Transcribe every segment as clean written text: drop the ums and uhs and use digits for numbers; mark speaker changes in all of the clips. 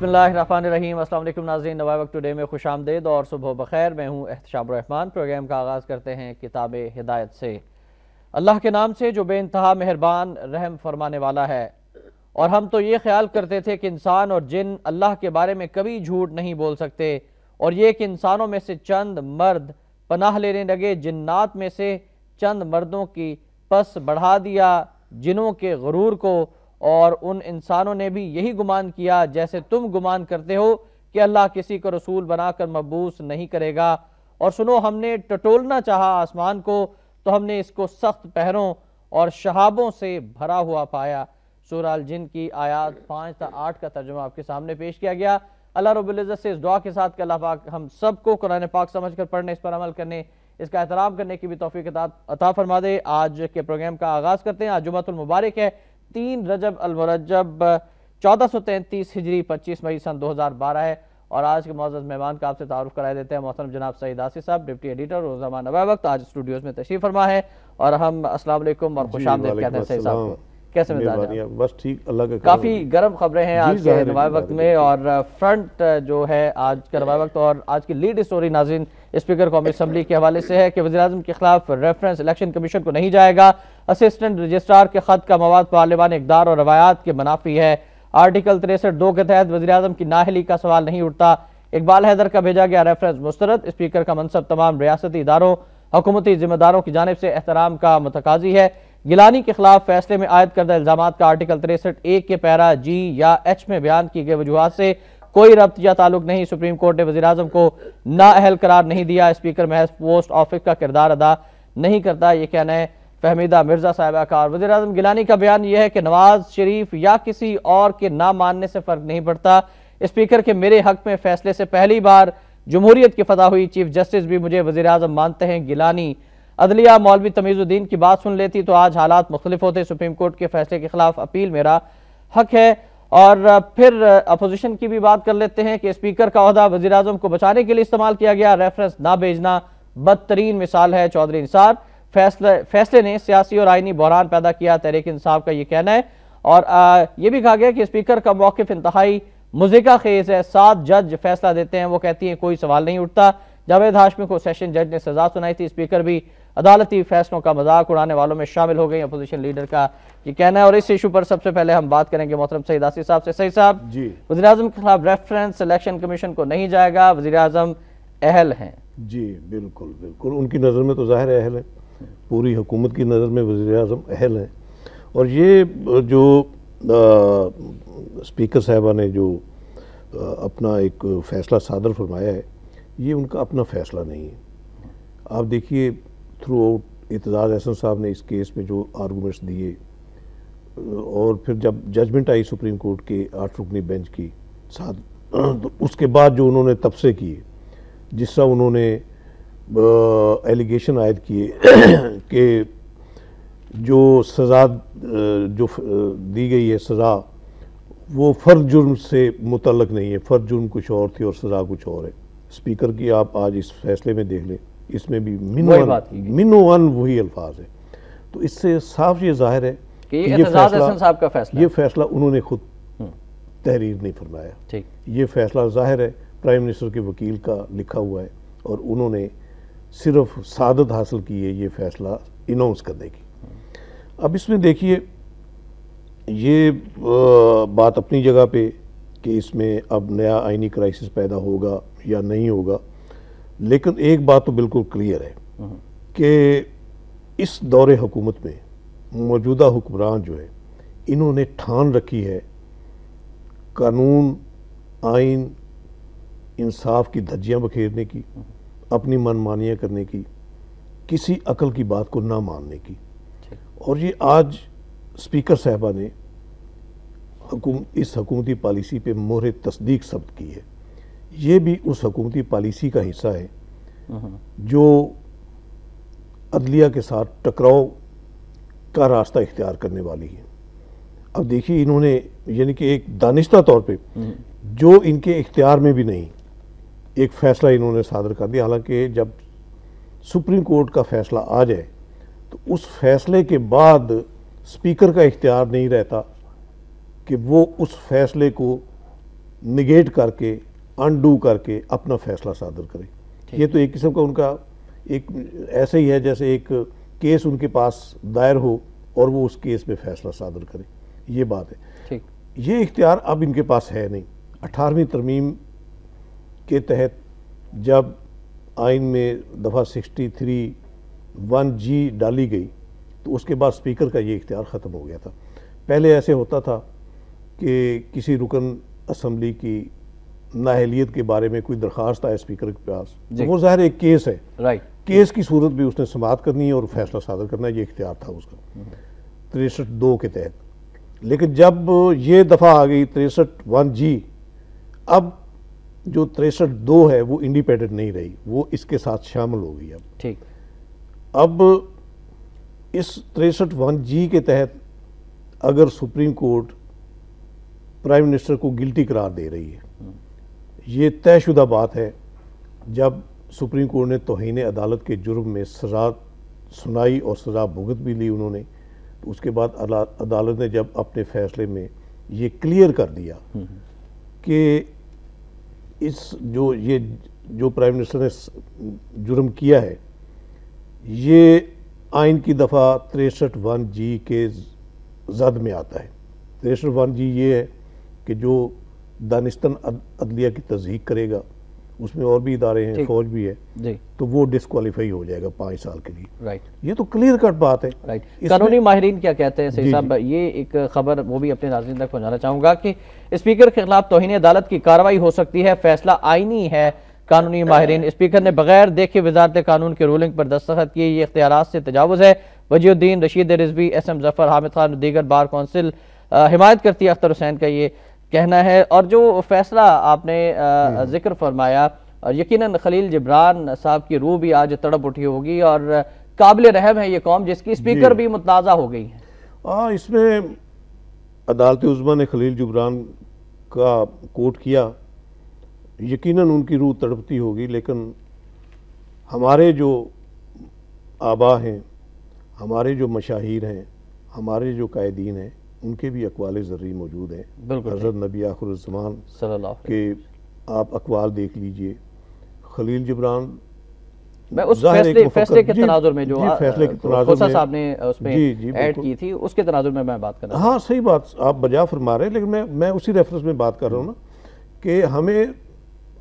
Speaker 1: बिस्मिल्लाहिर्रहमानिर्रहीम। अस्सलाम वालेकुम नाज़रीन, नवाए वक्त टुडे में खुश आमदेद और सुबह बखैर। मैं हूँ एहतशाम रहमान। प्रोग्राम का आगाज़ करते हैं किताब हिदायत से। अल्लाह के नाम से जो बेइंतहा मेहरबान रहम फरमाने वाला है। और हम तो ये ख्याल करते थे कि इंसान और जिन अल्लाह के बारे में कभी झूठ नहीं बोल सकते, और ये कि इंसानों में से चंद मर्द पनाह लेने लगे जिन्नात में से चंद मर्दों की पस बढ़ा दिया जिनों के गुरूर को, और उन इंसानों ने भी यही गुमान किया जैसे तुम गुमान करते हो कि अल्लाह किसी को रसूल बनाकर मबूस नहीं करेगा। और सुनो, हमने टटोलना चाहा आसमान को तो हमने इसको सख्त पहरों और शहाबों से भरा हुआ पाया। सूरह अल जिन की आयात 5 से 8 का तर्जुमा आपके सामने पेश किया गया। अल्लाह रब्बुल इज़्ज़त से इस दुआ के साथ कि अल्लाह पाक हम सबको कुरान पाक समझकर पढ़ने, इस पर अमल करने, इसका एहतराम करने की भी तौफीक अता फरमा दे। आज के प्रोग्राम का आगाज़ करते हैं। आज जुमातुल मुबारक है, 3 रजब अल मुरज्जब 1433 हिजरी 25 मई सन 2012 है। और आज के मौजूद मेहमान का आपसे तारुफ कराए देते हैं। मोहतरम जनाब सईद आसिफ साहब, डिप्टी एडिटर रोज़ाना नवाए वक्त, आज स्टूडियोज़ में तशरीफ़ फरमा है। और हम अस्सलाम वालेकुम और खुशामदीद कहते हैं सईद साहब को। कैसे मिजाज?
Speaker 2: बस ठीक, अल्लाह का
Speaker 1: काफ़ी गर्म खबरें हैं आज के नवाए वक्त में। और फ्रंट जो है आज का नवाए वक्त और आज की लीड स्टोरी नाज़रीन स्पीकर कौमी असम्बली के हवाले से है कि वज़ीर-ए-आज़म के खिलाफ रेफरेंस इलेक्शन कमीशन को नहीं जाएगा। असिस्टेंट रजिस्ट्रार के खत का मवाद पार्लियामानी इक़दार और रवायात के मुनाफी है। आर्टिकल 63(2) के तहत वज़ीर-ए-आज़म की नाअहली का सवाल नहीं उठता। इकबाल हैदर का भेजा गया रेफरेंस मुस्तरद। स्पीकर का मनसब तमाम रियासती इदारों हुकूमती जिम्मेदारों की जानिब से एहतराम का मुतकाजी है। गिलानी के खिलाफ फैसले में आयद करदा इल्जामात का आर्टिकल 63(1) के पैरा जी या एच में बयान की गई वजूहात से कोई रब्त या ताल्लुक नहीं। सुप्रीम कोर्ट ने वज़ीर-ए-आज़म को नाअहल करार नहीं दिया। स्पीकर महज पोस्ट ऑफिस का किरदार अदा नहीं करता, ये कहना है फहमीदा मिर्जा साहिबा का। और वज़ीर-ए-आज़म गिलानी का बयान यह है कि नवाज शरीफ या किसी और के ना मानने से फर्क नहीं पड़ता। स्पीकर के मेरे हक में फैसले से पहली बार जमहूरियत की फतह हुई। चीफ जस्टिस भी मुझे वज़ीर-ए-आज़म मानते हैं। गिलानी अदलिया मौलवी तमीज़ुद्दीन की बात सुन लेती तो आज हालात मुख्तलिफ होते। सुप्रीम कोर्ट के फैसले के खिलाफ अपील मेरा हक है। और फिर अपोजिशन की भी बात कर लेते हैं कि स्पीकर का ओहदा वज़ीर-ए-आज़म को बचाने के लिए इस्तेमाल किया गया। रेफरेंस ना भेजना बदतरीन मिसाल है। चौधरी निसार फैसले ने सियासी और आईनी बहरान पैदा किया, तहरीक इंसाफ का ये कहना है। और ये भी कहा गया कि स्पीकर का मौक़िफ़ इंतहाई मुज़िका खेज़ है। 7 जज फैसला देते हैं, वो कहती हैं कोई सवाल नहीं उठता। जावेद हाशमी को सेशन जज ने सजा सुनाई थी। स्पीकर भी अदालती फैसलों का मजाक उड़ाने वालों में शामिल हो गई। अपोजिशन लीडर का ये कहना है। और इस इशू पर सबसे पहले हम बात करेंगे मोहतरम सईद आसिफ साहब से। सईद साहब, वज़ीर-ए-आज़म के खिलाफ रेफरेंस इलेक्शन कमीशन को नहीं जाएगा, वज़ीर-ए-आज़म अहल हैं।
Speaker 2: जी बिल्कुल बिल्कुल, उनकी नज़र में तो ज़ाहिर अहल है, पूरी हुकूमत की नज़र में वज़ीर-ए-आज़म अहल हैं। और ये जो स्पीकर साहबा ने जो अपना एक फ़ैसला सादर फरमाया है, ये उनका अपना फ़ैसला नहीं है। आप देखिए, थ्रू आउट इत्तेज़ाज़ अहसन साहब ने इस केस में जो आर्गूमेंट्स दिए, और फिर जब जजमेंट आई सुप्रीम कोर्ट के 8 रुकनी बेंच की साथ, तो उसके बाद जो उन्होंने तबसे किए, जिस तरह उन्होंने एलिगेशन आयद किए कि जो सज़ा जो दी गई है सज़ा, वो फ़र्द जुर्म से मुतल्लक नहीं है, फ़र्द जुर्म कुछ और थी और सज़ा कुछ और है। स्पीकर की आप आज इस फैसले में देख लें, इसमें भी मिनो वन वही अल्फाज है। तो इससे साफ ये जाहिर है कि ये फैसला उन्होंने खुद तहरीर नहीं फरमाया। ये फैसला जाहिर है प्राइम मिनिस्टर के वकील का लिखा हुआ है, और उन्होंने सिर्फ सादत हासिल की है ये फैसला इनाउंस करने की। अब इसमें देखिए, ये बात अपनी जगह पे कि इसमें अब नया आइनी क्राइसिस पैदा होगा या नहीं होगा, लेकिन एक बात तो बिल्कुल क्लियर है कि इस दौरे हुकूमत में मौजूदा हुक्मरान जो है, इन्होंने ठान रखी है कानून, आइन, इंसाफ की धज्जियाँ बखेरने की, अपनी मनमानियाँ करने की, किसी अकल की बात को ना मानने की। और ये आज स्पीकर साहबा ने इस हुकूमती पॉलिसी पे मोहर तस्दीक सब्त की है। ये भी उस हुकूमती पॉलिसी का हिस्सा है जो अदलिया के साथ टकराव का रास्ता इख्तियार करने वाली है। अब देखिए, इन्होंने यानी कि एक दानिश्ता तौर पे जो इनके इख्तियार में भी नहीं, एक फ़ैसला इन्होंने सादर कर दिया। हालांकि जब सुप्रीम कोर्ट का फ़ैसला आ जाए तो उस फैसले के बाद स्पीकर का इख्तियार नहीं रहता कि वो उस फैसले को निगेट करके, अनडू करके अपना फैसला सादर करें। ये तो एक किस्म का उनका एक ऐसे ही है जैसे एक केस उनके पास दायर हो और वो उस केस में फैसला सादर करें, ये बात है। ठीक। ये इख्तियार अब इनके पास है नहीं। 18वीं तरमीम के तहत जब आइन में दफ़ा 63(1)G डाली गई तो उसके बाद स्पीकर का ये इख्तियार ख़त्म हो गया था। पहले ऐसे होता था कि किसी रुकन असम्बली की नाअहलियत के बारे में कोई दरख्वास्त आए स्पीकर के पास, तो वो ज़ाहिर एक केस है, राइट, केस की सूरत भी उसने समाअत करनी है और फैसला सादर करना है, ये इख्तियार था उसका 63(2) के तहत। लेकिन जब ये दफ़ा आ गई 63(1)G, अब जो 63(2) है वो इंडिपेंडेंट नहीं रही, वो इसके साथ शामिल हो गई। अब ठीक, अब इस 63(1)G के तहत अगर सुप्रीम कोर्ट प्राइम मिनिस्टर को गिल्टी करार दे रही है, ये तयशुदा बात है। जब सुप्रीम कोर्ट ने तौहीन अदालत के जुर्म में सज़ा सुनाई और सज़ा भुगत भी ली उन्होंने, तो उसके बाद अदालत ने जब अपने फैसले में ये क्लियर कर दिया कि इस जो प्राइम मिनिस्टर ने जुर्म किया है ये आइन की दफ़ा 63(1)G के जद में आता है। 63(1)G ये है कि जो दानिस्तन अदलिया की तस्दीक करेगा, उसमें और भी इदारे हैं, फौज भी है जी, तो वो डिस्क्वालीफाई हो जाएगा 5 साल के लिए। राइट, ये तो क्लियर कट बात है। राइट,
Speaker 1: कानूनी माहिरीन क्या कहते हैं सही साहब? ये एक खबर वो भी अपने नाज़रीन तक पहुंचाना चाहूंगा कि स्पीकर के खिलाफ तौहीन अदालत की कार्रवाई हो सकती है, फैसला आईनी है। कानूनी माहिरीन, स्पीकर ने बगैर देखे वजारत कानून की रूलिंग पर दस्तखत किए, ये इख्तियारात से तजावुज़ है। वजीउद्दीन, रशीद रिजवी, SM जफर, हामिद खान, दीगर बार कौंसिल हिमायत करती है। अख्तर हुसैन का ये कहना है। और जो फैसला आपने जिक्र फरमाया, यकीनन खलील जिब्रान साहब की रूह भी आज तड़प उठी होगी और काबिल रहम है ये कौम जिसकी स्पीकर भी मुतनाज़ा हो गई है।
Speaker 2: इसमें अदालत उज़्मा ने खलील जिब्रान का कोर्ट किया, यकीनन उनकी रूह तड़पती होगी, लेकिन हमारे जो आबा हैं, हमारे जो मशाहिर हैं, हमारे जो कायदीन हैं, उनके भी अक़वाल ज़र्री मौजूद हैं। हज़रत नबी आखिरुज़्ज़मान के आप अक़वाल देख लीजिए। खलील जिब्रान,
Speaker 1: मैं उस फैसले के तनाजुर में जो फैसले के तनाजुर में साहब ने उसमें ऐड की थी, उसके तनाजुर में मैं बात कर रहा हूं।
Speaker 2: हाँ, सही बात आप बजा फरमा रहे हैं, लेकिन मैं उसी रेफरेंस में बात कर रहा हूँ ना कि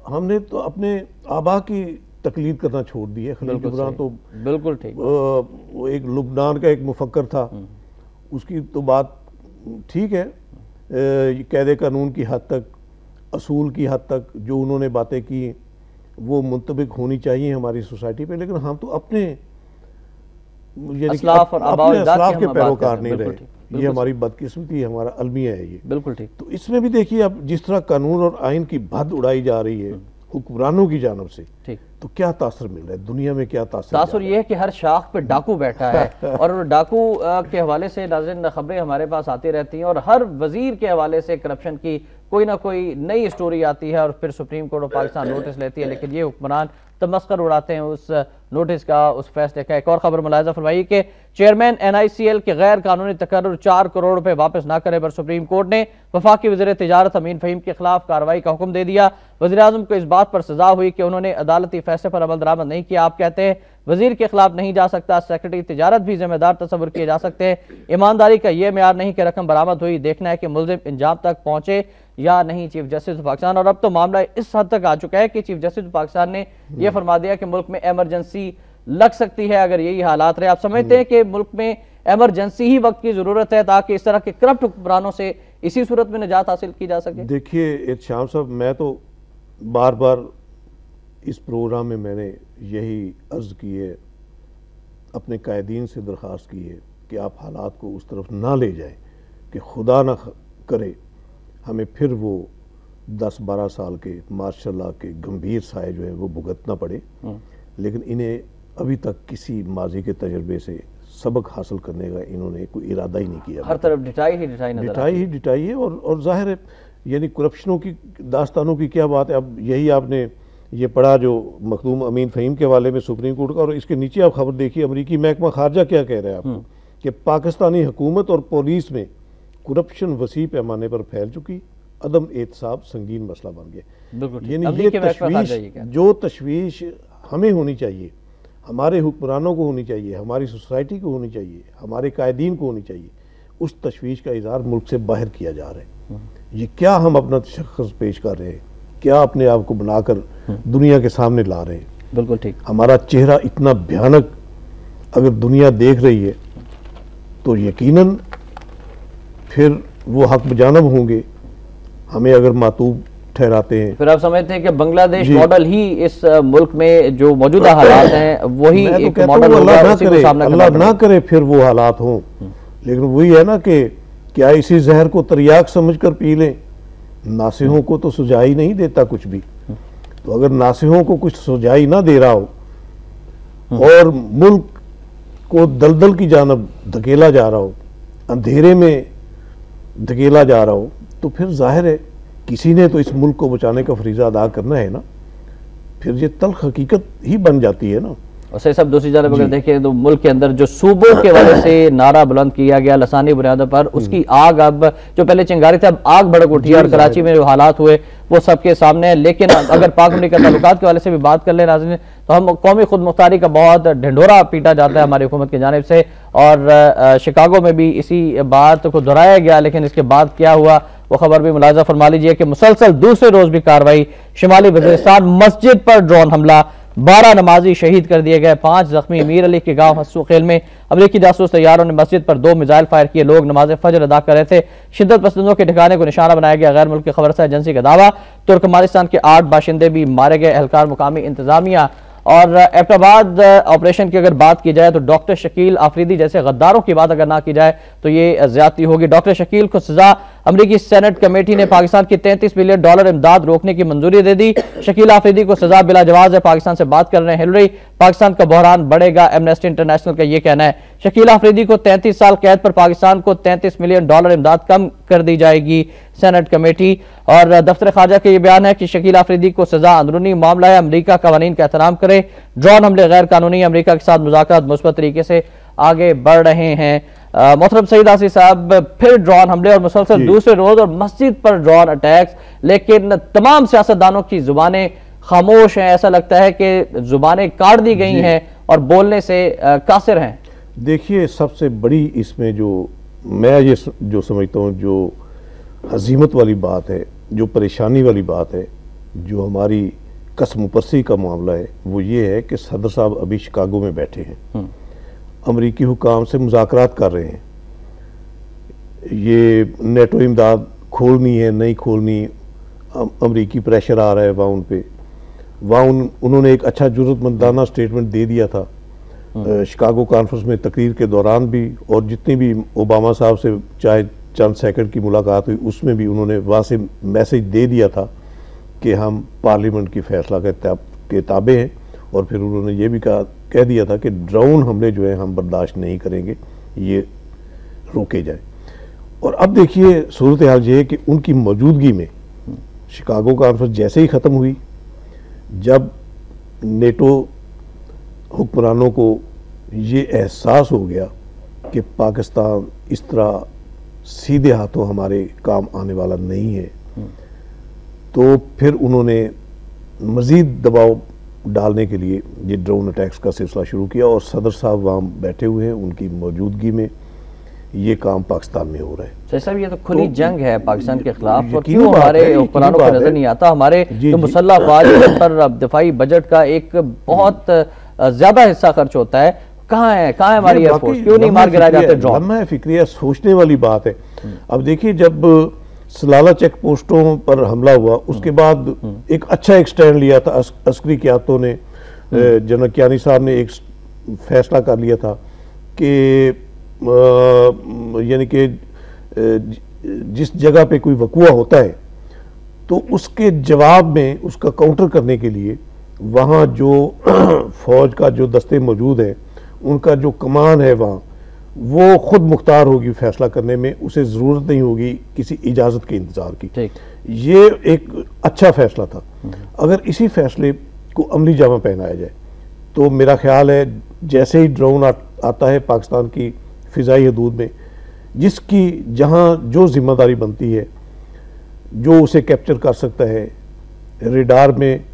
Speaker 2: हमने तो अपने आबा की तकलीद करना छोड़ दी है। खलील जिब्रान तो
Speaker 1: बिल्कुल ठीक,
Speaker 2: वो एक लुबनान का एक मुफक्कर था, उसकी तो बात ठीक है, कैदे कानून की हद तक, असूल की हद तक जो उन्होंने बातें की वो मुंतबिक होनी चाहिए हमारी सोसाइटी पे, लेकिन हम तो अपने
Speaker 1: असलाफ
Speaker 2: के पैरोकार नहीं रहे। ये हमारी बदकिस्मती है, हमारा अलमिया है ये।
Speaker 1: बिल्कुल ठीक।
Speaker 2: तो इसमें भी देखिए अब जिस तरह कानून और आइन की भद उड़ाई जा रही है हुक्मरानों की जानब से, ठीक, तो क्या तासर मिल रहा है दुनिया में? क्या तासर
Speaker 1: ये है कि हर शाख पे डाकू बैठा है और डाकू के हवाले से नाज़रीन खबरें हमारे पास आती रहती हैं और हर वजीर के हवाले से करप्शन की कोई ना कोई नई स्टोरी आती है और फिर supreme court of Pakistan notice लेती है, लेकिन ये हुक्मरान तमस्कर उड़ाते हैं उस नोटिस का, उस फैसले का। एक और खबर मुलाहिजा फरमाई कि चेयरमैन NICL के गैर कानूनी तकर्रुर 4 करोड़ रुपए वापस न करे पर सुप्रीम कोर्ट ने वफाकी वज़ीर तिजारत अमीन फ़हीम के खिलाफ कार्रवाई का हुक्म दे दिया। वज़ीर-ए-आज़म को इस बात पर सजा हुई कि उन्होंने अदालती फैसले पर अमल दरामद नहीं किया। आप कहते हैं वजीर के खिलाफ नहीं जा सकता, सेक्रेटरी तिजारत भी जिम्मेदार तस्वुर किए जा सकते हैं। ईमानदारी का यह मेयार नहीं कि रकम बरामद हुई, देखना है कि मुलजिम इंजाम तक पहुंचे या नहीं। चीफ जस्टिस पाकिस्तान, और अब तो मामला इस हद तक आ चुका है कि चीफ जस्टिस पाकिस्तान ने यह फरमा दिया कि मुल्क में इमरजेंसी लग सकती है अगर यही हालात रहे। आप समझते हैं कि मुल्क में इमरजेंसी ही वक्त की जरूरत है ताकि इस तरह के करप्ट हुक्मरानों से इसी सूरत में निजात हासिल की जा सके?
Speaker 2: देखिए इरशाद साहब, मैं तो बार बार इस प्रोग्राम में मैंने यही अर्ज की है, अपने कायदीन से दरख्वास्त की है कि आप हालात को उस तरफ ना ले जाएं कि खुदा ना करे हमें फिर वो 10-12 साल के मार्शल लॉ के गंभीर साए जो है वो भुगतना पड़े। लेकिन इन्हें अभी तक किसी माजी के तजर्बे से सबक हासिल करने का इन्होंने कोई इरादा ही नहीं किया।
Speaker 1: हर तरफ डिटाई
Speaker 2: है और जाहिर है यानी करप्शनों की दास्तानों की क्या बात है। अब यही आपने ये पढ़ा जो मखदूम अमीन फ़हीम के हवाले में सुप्रीम कोर्ट का, और इसके नीचे आप खबर देखिए अमरीकी महकमा खारजा क्या कह रहा है आपको कि पाकिस्तानी हुकूमत और पुलिस में करप्शन वसी पैमाने पर फैल चुकी अदम एहतसाब संगीन मसला बन गया।
Speaker 1: यानी
Speaker 2: ये तशवीश, जो तशवीश हमें होनी चाहिए, हमारे हुक्मरानों को होनी चाहिए, हमारी सोसाइटी को होनी चाहिए, हमारे कायदीन को होनी चाहिए, उस तशवीश का इजहार मुल्क से बाहर किया जा रहा है। ये क्या हम अपना तशख़्ख़ुस पेश कर रहे हैं, क्या अपने आप को बनाकर दुनिया के सामने ला रहे हैं।
Speaker 1: बिल्कुल ठीक।
Speaker 2: हमारा चेहरा इतना भयानक अगर दुनिया देख रही है तो यकीनन फिर वो हक बजानब होंगे, हमें अगर मातूब ठहराते हैं।
Speaker 1: फिर आप समझते हैं कि बांग्लादेश मॉडल ही इस मुल्क में जो मौजूदा हालात हैं वही एक मॉडल होगा,
Speaker 2: अल्लाह ना करे फिर वो हालात हों। लेकिन वही है ना कि क्या इसी जहर को तरियाक समझकर पी लें। नासिहों को तो सुझाई नहीं देता कुछ भी, तो अगर नासिहों को कुछ सुझाई ना दे रहा हो और मुल्क को दलदल की जानब धकेला जा रहा हो, अंधेरे में धकेला जा रहा हो, तो फिर जाहिर है किसी ने तो इस मुल्क को बचाने का फरीजा अदा करना है ना। फिर ये तल्ख हकीकत ही बन जाती है ना।
Speaker 1: और सही सब दूसरी जानब अगर देखें तो मुल्क के अंदर जो सूबों के वजह से नारा बुलंद किया गया लसानी बुनियादों पर, उसकी आग अब जो पहले चिंगारी थी अब आग भड़क उठी है और कराची में जो हालात हुए वो सबके सामने है। लेकिन अगर पाक अमरीका ताल्लुकात के वाले से भी बात कर ले नाज़रीन, तो हम कौमी खुद मुख्तारी का बहुत ढिंढोरा पीटा जाता है हमारी हुकूमत की जानिब से, और शिकागो में भी इसी बात को दोहराया गया। लेकिन इसके बाद क्या हुआ वो खबर भी मुलाजा फरमा लीजिए कि मुसलसल दूसरे रोज भी कार्रवाई, शिमाली वज़ीरिस्तान मस्जिद पर ड्रोन हमला, 12 नमाजी शहीद कर दिए गए, 5 जख्मी। मीर अली के गांव हस्सू खेल में अमरीकी जासूस तैयारों ने मस्जिद पर 2 मिसाइल फायर किए, लोग नमाज फजर अदा कर रहे थे, शिद्दत पसंदों के ठिकाने को निशाना बनाया गया। गैर मुल्की खबरसां एजेंसी का दावा, तुर्कमानिस्तान के 8 बाशिंदे भी मारे गए, एहलकार मुकामी इंतजामिया। और एबटाबाद ऑपरेशन की अगर बात की जाए तो डॉक्टर शकील आफरीदी जैसे गद्दारों की बात अगर ना की जाए तो ये ज्यादती होगी। डॉक्टर शकील को सजा, अमरीकी सेनेट कमेटी ने पाकिस्तान की $33 बिलियन इमदाद रोकने की मंजूरी दे दी। शकील आफरीदी को सजा बिला जवाज है, पाकिस्तान से बात कर रहे हैं हिलरी, पाकिस्तान का बहरान बढ़ेगा, एमनेस्टी इंटरनेशनल का यह कहना है। शकील आफरीदी को 33 साल कैद पर पाकिस्तान को $33 मिलियन इमदाद कम कर दी जाएगी सेनेट कमेटी। और दफ्तर खारजा का यह बयान है कि शकील आफरीदी को सजा अंदरूनी मामला है, अमरीका कवानीन का एहतराम करे, ड्रोन हमले गैर कानूनी, अमरीका के साथ मुज़ाकरात मुस्बत तरीके से आगे बढ़ रहे हैं। मोहतरम सईद आसिफ साहब, फिर ड्रोन हमले और मुसलसल दूसरे रोज और मस्जिद पर ड्रोन अटैक्स, लेकिन तमाम सियासतदानों की जुबानें खामोश हैं, ऐसा लगता है कि जुबानें काट दी गई हैं और बोलने से कासिर हैं।
Speaker 2: देखिए, सबसे बड़ी इसमें जो मैं ये जो समझता हूँ, जो हजीमत वाली बात है, जो परेशानी वाली बात है, जो हमारी कसम परसी का मामला है, वो ये है कि सदर साहब अभी शिकागो में बैठे हैं, अमरीकी हुकाम से मुज़ाकरात कर रहे हैं। ये नेटो इमदाद खोलनी है नहीं खोलनी, अमरीकी प्रेशर आ रहा है वहाँ उन पे। वहाँ उन्होंने एक अच्छा जुर्रतमंदाना स्टेटमेंट दे दिया था शिकागो कॉन्फ्रेंस में, तकरीर के दौरान भी, और जितनी भी ओबामा साहब से चाहे चंद सेकंड की मुलाकात हुई उसमें भी उन्होंने वहाँ से मैसेज दे दिया था कि हम पार्लियामेंट की फैसला के ताबे हैं। और फिर उन्होंने ये भी कह दिया था कि ड्रोन हमले जो है हम बर्दाश्त नहीं करेंगे, ये रोके जाए। और अब देखिए सूरत हाल ये है कि उनकी मौजूदगी में शिकागो कॉन्फ्रेंस जैसे ही ख़त्म हुई, जब नेटो हुक्मरानों को ये एहसास हो गया कि पाकिस्तान इस तरह सीधे हाथों हमारे काम आने वाला नहीं है, तो फिर उन्होंने मज़ीद दबाव डालने के लिए ये ड्रोन अटैक्स का सिलसिला शुरू किया। और सदर साहब वहाँ बैठे हुए हैं, उनकी मौजूदगी में ये काम पाकिस्तान में हो रहा है।
Speaker 1: जैसा भी ये तो खुली जंग है पाकिस्तान के खिलाफ, और क्यों हमारे हुक्मरानों को नजर नहीं आता? हमारे जो मुसल्लह अफवाज पर दिफाई बजट का एक बहुत ज्यादा हिस्सा खर्च होता है, कहाँ है हमारी एयरफोर्स? क्यों नहीं मार गिराए जाते ड्रोन?
Speaker 2: लम्हा फिक्रिया सोचने वाली बात है। अब देखिए, जब सलाला चेक पोस्टों पर हमला हुआ उसके बाद एक अच्छा स्टैंड लिया था अस्करी क़यादतों ने, जनरल कियानी साहब ने एक फैसला कर लिया था कि यानी कि जिस जगह पे कोई वक़ुआ होता है तो उसके जवाब में उसका काउंटर करने के लिए वहाँ जो फौज का जो दस्ते मौजूद है, उनका जो कमान है वहाँ, वो खुद मुख्तार होगी फैसला करने में, उसे ज़रूरत नहीं होगी किसी इजाज़त के इंतज़ार की। ये एक अच्छा फैसला था। अगर इसी फैसले को अमली जामा पहनाया जाए तो मेरा ख्याल है जैसे ही ड्रोन आता है पाकिस्तान की फ़िज़ाई हदूद में, जिसकी जहाँ जो जिम्मेदारी बनती है, जो उसे कैप्चर कर सकता है, रेडार में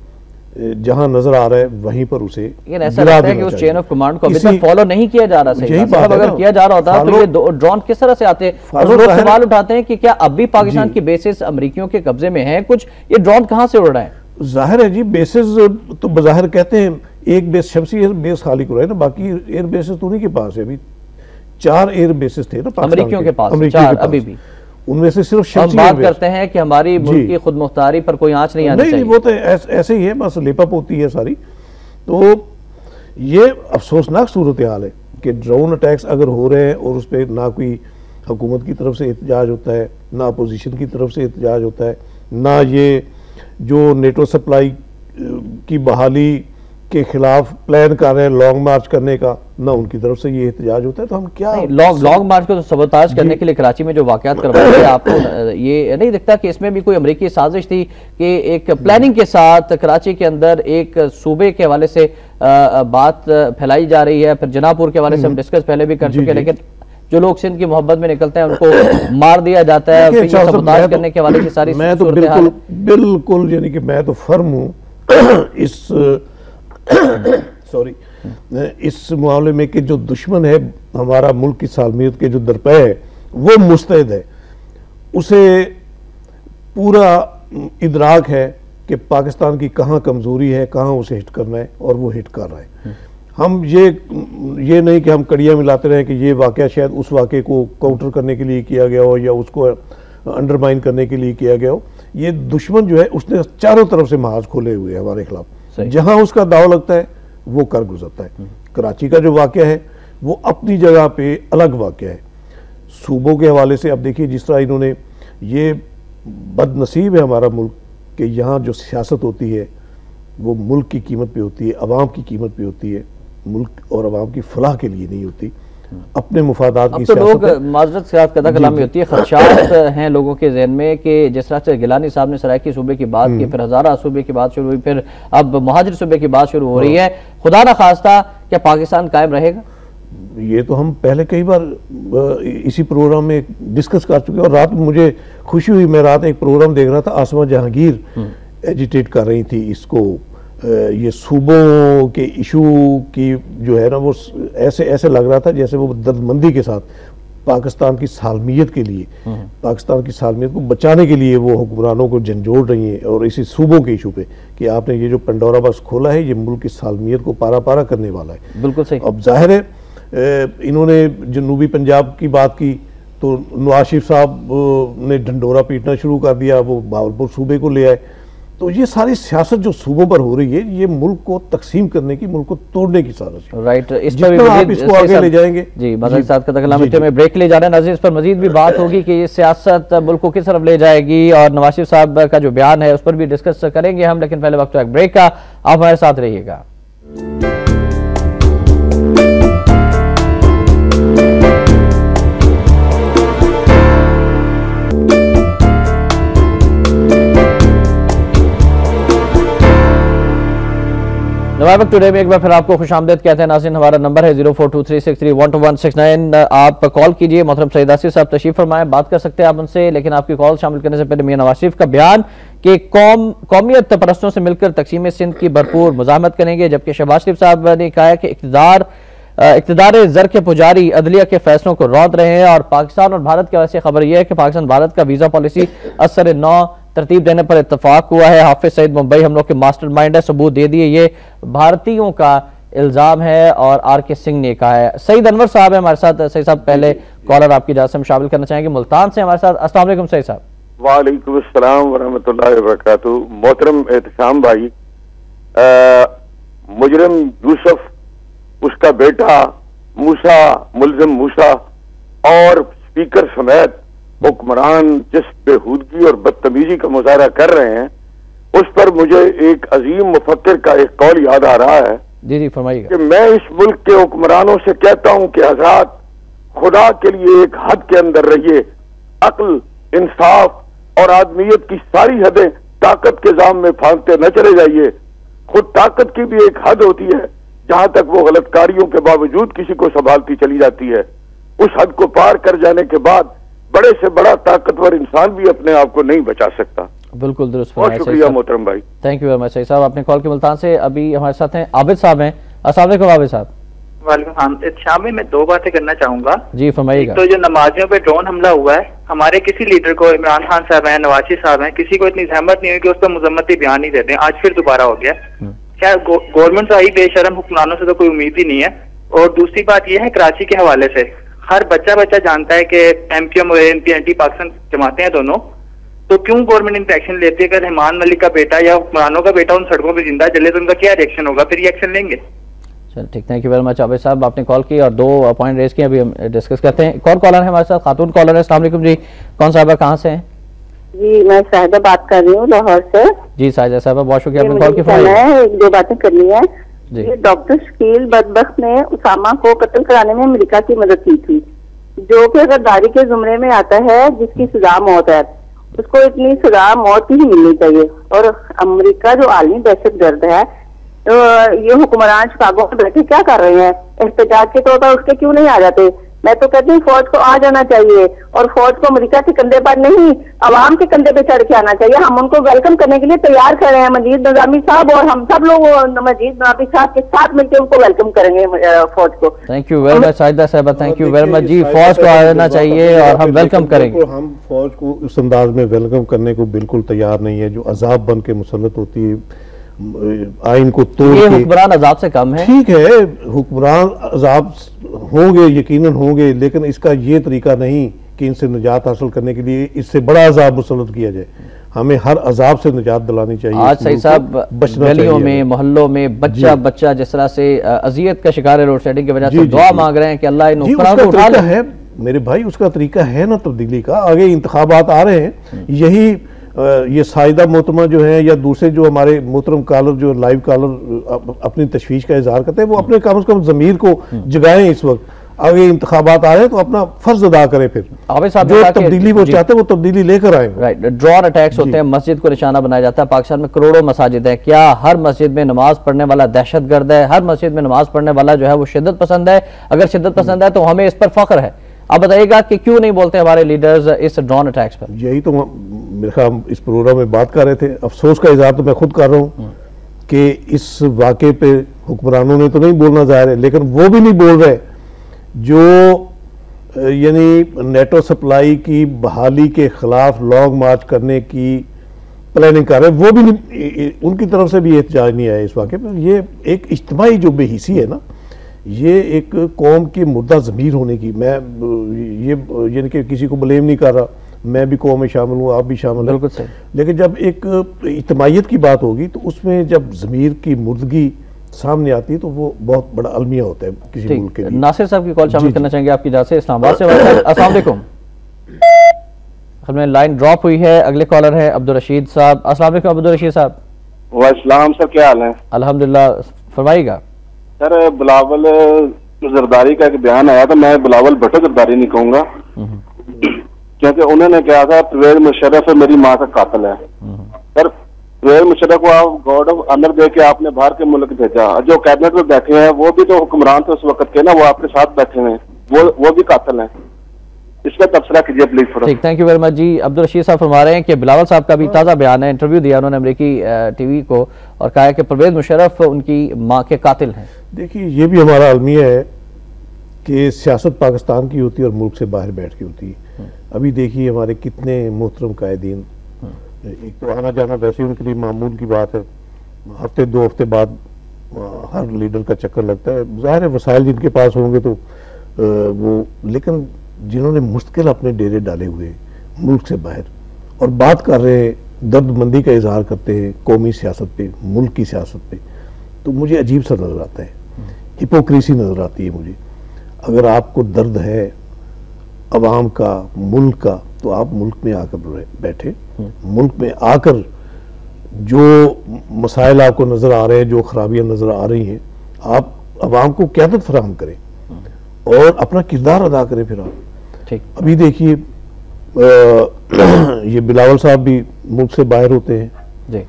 Speaker 2: जहां नजर आ रहा है वहीं पर उसे
Speaker 1: ऐसा लगता है कि उस चेन ऑफ कमांड को अभी तक फॉलो नहीं किया जा रहा सही बात है। अगर किया जा रहा होता तो ये ड्रोन किस तरह से आते? और लोग सवाल उठाते हैं कि क्या अब भी पाकिस्तान की बेसिस अमेरिकियों के कब्जे में है कुछ, ये ड्रोन कहां से उड़ रहे हैं?
Speaker 2: जाहिर है जी, बेसिस तो बज़ाहिर कहते हैं एक बेस शमसी एयर बेस खाली को है ना, बाकी एयर बेसिस तो उन्हीं के पास है। अभी 4 एयर बेसिस थे ना
Speaker 1: अमेरिकियों के पास, 4 अभी भी,
Speaker 2: उनमें से सिर्फ
Speaker 1: शमसी बात करते हैं कि हमारी मुल्क की खुद मुख्तारी पर कोई आंच नहीं आनी चाहिए।
Speaker 2: नहीं, वो तो ऐसे ही है, बस लेपअप होती है सारी। तो ये अफसोसनाक सूरत हाल है कि ड्रोन अटैक्स अगर हो रहे हैं और उस पर ना कोई हुकूमत की तरफ से एहतजाज होता है, ना अपोजिशन की तरफ से एहतजाज होता है, ना ये जो नेटो सप्लाई की बहाली के खिलाफ प्लान कर रहे हैं लॉन्ग मार्च करने का, ना उनकी तरफ से ये एहतजाज होता है। तो हम क्या
Speaker 1: लॉन्ग मार्च को तो सबोताज करने के लिए कराची में जो वाकयात करवाए थे, आपको ये नहीं दिखता कि इसमें भी कोई अमेरिकी साजिश थी कि एक प्लानिंग के साथ कराची के अंदर एक सूबे के हवाले से बात फैलाई जा रही है? फिर जनापुर के हवाले से हम डिस्कस पहले भी कर चुके हैं, लेकिन जो लोग सिंध की मोहब्बत में निकलते हैं उनको मार दिया जाता है। सबोताज करने के हवाले की सारी
Speaker 2: मैं तो बिल्कुल यानी कि मैं तो फर्म हूँ इस इस मामले में कि जो दुश्मन है हमारा मुल्क की सालमियत के जो दरपे है वो मुस्तैद है, उसे पूरा इदराक है कि पाकिस्तान की कहाँ कमजोरी है, कहाँ उसे हिट करना है, और वो हिट कर रहा है। हम ये नहीं कि हम कड़ियाँ मिलाते रहे कि ये वाकया शायद उस वाकये को काउंटर करने के लिए किया गया हो या उसको अंडरमाइन करने के लिए किया गया हो। ये दुश्मन जो है उसने चारों तरफ से महाज खोले हुए हैं हमारे खिलाफ, जहां उसका दाव लगता है वो कर गुजरता है। कराची का जो वाकया है वो अपनी जगह पे अलग वाकया है। सूबों के हवाले से अब देखिए जिस तरह इन्होंने, ये बदनसीब है हमारा मुल्क कि यहाँ जो सियासत होती है वो मुल्क की कीमत पे होती है, अवाम की कीमत पे होती है, मुल्क और अवाम की फलाह के लिए नहीं होती, अपने मुफादात की।
Speaker 1: तो लोग माजरत से कदा कलामी होती है, खदशात हैं लोगों के जहन में कि जिस तरह से गिलानी साहब ने सराइकी सूबे की बात की, फिर हजारा सूबे की बात शुरू हुई, फिर अब मुहाजिर सूबे की बात शुरू हो रही है। खुदा ना खास्ता क्या पाकिस्तान कायम रहेगा?
Speaker 2: ये तो हम पहले कई बार इसी प्रोग्राम में डिस्कस कर चुके हैं। और रात में मुझे खुशी हुई, मैं रात एक प्रोग्राम देख रहा था, आसमा जहांगीर एजिटेट कर रही थी इसको, ये सूबों के इशू की जो है ना, वो ऐसे लग रहा था जैसे वो दर्दमंदी के साथ पाकिस्तान की सालमियत के लिए, पाकिस्तान की सालमियत को बचाने के लिए वो हुक्मरानों को झंझोड़ रही हैं। और इसी सूबों के इशू पे कि आपने ये जो पंडोरा बॉक्स खोला है, ये मुल्क की सालमियत को पारा पारा करने वाला है।
Speaker 1: बिल्कुल सही।
Speaker 2: अब जाहिर है इन्होंने जनूबी पंजाब की बात की तो नवाज शरीफ साहब ने ढंडोरा पीटना शुरू कर दिया, वो बावलपुर सूबे को ले आए। तो ये सारी सियासत जो सूबों पर हो रही है, ये मुल्क को तकसीम करने की, मुल्क को तोड़ने की साजिश है।
Speaker 1: राइट, इस
Speaker 2: पर भी आप इसको आगे ले जाएंगे
Speaker 1: जी। बादल साहब का तकलाम में ब्रेक ले जा रहे हैं नाज़रीन, इस पर मजीद भी बात होगी कि ये सियासत मुल्क को किस तरफ ले जाएगी, और नवाज शरीफ साहब का जो बयान है उस पर भी डिस्कस करेंगे हम, लेकिन पहले वक्त एक ब्रेक का, आप हमारे साथ रहिएगा। नवाब टुडे में एक बार फिर आपको खुशामदीद कहते हैं नाज़रीन। हमारा नंबर है 0423631269। आप कॉल कीजिए, मोहतरम सईद आसिफ साहब तशरीफ फरमाएं, बात कर सकते हैं आप उनसे, लेकिन आपकी कॉल शामिल करने से पहले मियां नवाज शरीफ का बयान कि कौमियत परस्तों से मिलकर तकसीम सिंध की भरपूर मुज़ाहमत करेंगे, जबकि शहबाज शरीफ साहब ने कहा है कि इक़्तिदार ज़र के पुजारी अदलिया के फैसलों को रौंद रहे हैं। और पाकिस्तान और भारत की वजह से खबर यह है कि पाकिस्तान भारत का वीज़ा पॉलिसी असर 9 तरतीब देने पर इत्तफाक हुआ है। हाफिज सईद मुंबई हमलों के मास्टरमाइंड है, सबूत दे दिए, ये भारतीयों का इल्जाम है। और RK सिंह ने कहा है। सईद अनवर साहब है हमारे साथ। सईद साहब, पहले कॉलर आपकी इजाज़त से हम शामिल करना चाहेंगे, मुल्तान से हमारे साथ। अस्सलाम वालेकुम सईद साहब।
Speaker 3: वालेकुम अस्सलाम वरहमतुल्लाहि वबरकातुहू। मोहतरम एहतशाम भाई, मुजरिम यूसुफ, उसका बेटा मूसा, मुलजिम मूसा और स्पीकर समेत हुक्मरान जिस बेहूदगी और बदतमीजी का मुजाहरा कर रहे हैं, उस पर मुझे एक अजीम मुफक्किर का एक कौल याद आ रहा है।
Speaker 1: जी जी फरमाइएगा।
Speaker 3: कि मैं इस मुल्क के हुक्मरानों से कहता हूं कि हज़रात, खुदा के लिए एक हद के अंदर रहिए। अक्ल, इंसाफ और आदमियत की सारी हदें ताकत के जाम में फांकते न चले जाइए। खुद ताकत की भी एक हद होती है जहां तक वो गलतकारियों के बावजूद किसी को संभालती चली जाती है। उस हद को पार कर जाने के बाद बड़े से बड़ा ताकतवर इंसान भी अपने आप को नहीं बचा सकता।
Speaker 1: बिल्कुल दुरुस्त।
Speaker 3: बहुत शुक्रिया मोहतरम भाई।
Speaker 1: Thank you very much. सही साहब, आपने कॉल के मुल्तान से। अभी हमारे साथ हैं आबिद साहब हैं। अस्सलाम वालेकुम आबिद साहब।
Speaker 4: वालेकुम। शाम में मैं दो बातें करना चाहूंगा।
Speaker 1: जी फरमाइएगा।
Speaker 4: तो जो नमाजियों पे ड्रोन हमला हुआ है, हमारे किसी लीडर को, इमरान खान साहब हैं, नवाज शरीफ साहब हैं, किसी को इतनी जहमत नहीं हुई कि उस पर मुजम्मती बयान नहीं देते। आज फिर दोबारा हो गया। क्या गवर्नमेंट तो आई बेशरम, हुक्मरानों से तो कोई उम्मीद ही नहीं है। और दूसरी बात यह है, कराची के हवाले से हर बच्चा जानता है कि MQM और ANP एंटी पाकिस्तान जमाते हैं दोनों, तो क्यों गवर्नमेंट इन पे एक्शन लेती है? अगर रहमान मलिक का बेटा या हुक्मरानों का बेटा उन सड़कों पे जिंदा जले तो उनका क्या रिएक्शन होगा? फिर ये एक्शन लेंगे।
Speaker 1: चल ठीक, thank you very much Abid साहब, आपने कॉल की और दो पॉइंट रेज किए। अभी हम डिस्कस करते हैं। एक और कॉलर है हमारे साथ, खातून कॉलर है। अस्सलाम वालेकुम जी, कौन साहब है, कहाँ से हैं?
Speaker 5: जी मैं साहिदा बात कर रही हूँ लाहौर से।
Speaker 1: जी साहिदा साहब, बहुत शुक्रिया आपने कॉल की।
Speaker 5: एक दो बातें करनी है। ये डॉक्टर शकील बदबख्त ने उसामा को कत्ल कराने में अमेरिका की मदद की थी, जो कि गद्दारी के जुमरे में आता है, जिसकी सजा मौत है। उसको इतनी सजा मौत ही मिलनी चाहिए। और अमेरिका जो आलमी दहशत गर्द है, तो ये हुक्मरान शिकागो में बैठे क्या कर रहे हैं? एहतजाज के तौर पर उसके क्यों नहीं आ जाते? मैं तो कहती हूँ फौज को आ जाना चाहिए, और फौज को अमेरिका के कंधे पर नहीं, अवाम के कंधे पे चढ़ के आना चाहिए। हम उनको वेलकम करने के लिए तैयार खड़े हैं, मजीद नजामी साहब, और हम सब लोग मजीद नजामी साहब के साथ मिलकर उनको वेलकम करेंगे फौज को।
Speaker 1: Thank you very much Sahida साहब, थैंक यू वेरी मच जी। फौज को आ जाना चाहिए और हम वेलकम करेंगे।
Speaker 2: हम फौज को उस अंदाज में वेलकम करने को बिल्कुल तैयार नहीं है जो अजाब बन के मुसल्लत होती है आइन को तोड़ के।
Speaker 1: हुक्मरान अजाब से कम है।
Speaker 2: ठीक है, हुक्मरान अजाब होंगे, यकीनन होंगे, लेकिन इसका ये तरीका नहीं कि इनसे निजात हासिल करने के लिए इससे बड़ा अजाब मुसल्लत किया जाए। हमें हर अजाब से निजात दिलानी चाहिए।
Speaker 1: आज सही साहब गलियों में, मोहल्लों में बच्चा जिस तरह से अजियत का शिकार है लोड शेडिंग की वजह से, दुआ मांग रहे हैं कि अल्लाह इन हुक्मरान को उठा ले।
Speaker 2: मेरे भाई उसका तरीका है ना तब्दीली का। आगे इंतखाबात आ रहे हैं, यही ये साहिदा मोहतरमा जो है या दूसरे जो हमारे मोहतरम कॉलर जो लाइव कॉलर अपनी तशवीश का इजहार करते हैं, वो अपने कम से कम ज़मीर को जगाएं। इस वक्त आगे इंतखाबात आ रहे हैं तो अपना फर्ज अदा करें। फिर जो तब्दीली वो चाहते हैं वो तब्दीली लेकर आए।
Speaker 1: राइट, ड्रोन अटैक्स होते हैं, मस्जिद को निशाना बनाया जाता है। पाकिस्तान में करोड़ों मसाजिद हैं, क्या हर मस्जिद में नमाज पढ़ने वाला दहशतगर्द है? हर मस्जिद में नमाज पढ़ने वाला जो है वो शिद्दत पसंद है? अगर शिद्दत पसंद है तो हमें इस पर फख्र है। आप बताइएगा कि क्यों नहीं बोलते हमारे लीडर्स इस ड्रोन अटैक्स पर?
Speaker 2: यही तो मेरे ख्याल इस प्रोग्राम में बात कर रहे थे। अफसोस का इजहार तो मैं खुद कर रहा हूँ कि इस वाक़े पे हुक्मरानों ने तो नहीं बोलना जाहिर है, लेकिन वो भी नहीं बोल रहे जो यानी नेटो सप्लाई की बहाली के खिलाफ लॉन्ग मार्च करने की प्लानिंग कर रहे हैं, वो भी नहीं, उनकी तरफ से भी एहतजाज नहीं आया इस वाक़े पर। ये एक इज्तिमाई जो बेहिसी है ना, ये एक कौम की मुर्दा ज़मीर होने की, मैं ये यानी कि किसी को ब्लेम नहीं कर रहा, मैं भी कौम में शामिल हूँ, आप भी शामिल हैं, लेकिन जब एक इज्तिमाइयत की बात होगी तो उसमें जब ज़मीर की मुर्दगी सामने आती है तो वो बहुत बड़ा अलमिया होता है किसी मुल्क के लिए।
Speaker 1: नासिर साहब की कॉल शामिल करना चाहेंगे आपकी इजाज़त से, इस्लामाबाद से। अस्सलाम वालेकुम। हमें लाइन ड्रॉप हुई है। अगले कॉलर है अब्दुल रशीद साहब। अस्सलाम वालेकुम अब्दुल रशीद साहब।
Speaker 3: वालेकुम सर, क्या हाल है?
Speaker 1: अल्हम्दुलिल्लाह, फरमाइएगा।
Speaker 3: सर बिलावल जरदारी का एक बयान आया था, मैं बिलावल भुट्टो जरदारी नहीं कहूंगा क्योंकि उन्होंने कहा था परवेज मुशर्रफ मेरी माँ का कातिल है। सर परवेज मुशर्रफ को आप गॉड ऑफ ऑनर दे के आपने बाहर के मुल्क भेजा, जो कैबिनेट में बैठे हैं वो भी तो हुक्मरान थे उस वक्त के ना, वो आपके साथ बैठे हैं, वो भी कातिल हैं। इसका तबसरा कीजिए प्लीज।
Speaker 1: ठीक, थैंक यू वेरी मच जी। अब्दुल रशीद साहब फरमा रहे हैं कि बिलावल साहब का भी ताज़ा बयान है, इंटरव्यू दिया उन्होंने अमेरिकी टीवी को और कहा है कि परवेज मुशर्रफ उनकी माँ के कातिल हैं।
Speaker 2: देखिए ये भी हमारा अलमिया है कि सियासत पाकिस्तान की होती है और मुल्क से बाहर बैठ के होती है। अभी देखिए हमारे कितने मोहतरम कायदीन, एक तो आना जाना वैसे उनके लिए मामूल की बात है, हफ्ते दो हफ्ते बाद हर लीडर का चक्कर लगता है। ज़ाहिर है वसाइल जिनके पास होंगे तो वो, लेकिन जिन्होंने मुश्किल अपने डेरे डाले हुए मुल्क से बाहर और बात कर रहे हैं, दर्दमंदी का इजहार करते हैं कौमी सियासत पे, मुल्क की सियासत पे, तो मुझे अजीब सा नज़र आता है, हिपोक्रेसी नज़र आती है मुझे। अगर आपको दर्द है अवाम का, मुल्क का, तो आप मुल्क में आकर बैठे, मुल्क में आकर जो मसाइल आपको नज़र आ रहे हैं, जो खराबियाँ नज़र आ रही हैं, आप अवाम को क़यादत फराहम करें और अपना किरदार अदा करें। फिर आप
Speaker 1: ठीक,
Speaker 2: अभी देखिए ये बिलावल साहब भी मुल्क से बाहर होते हैं
Speaker 1: जी,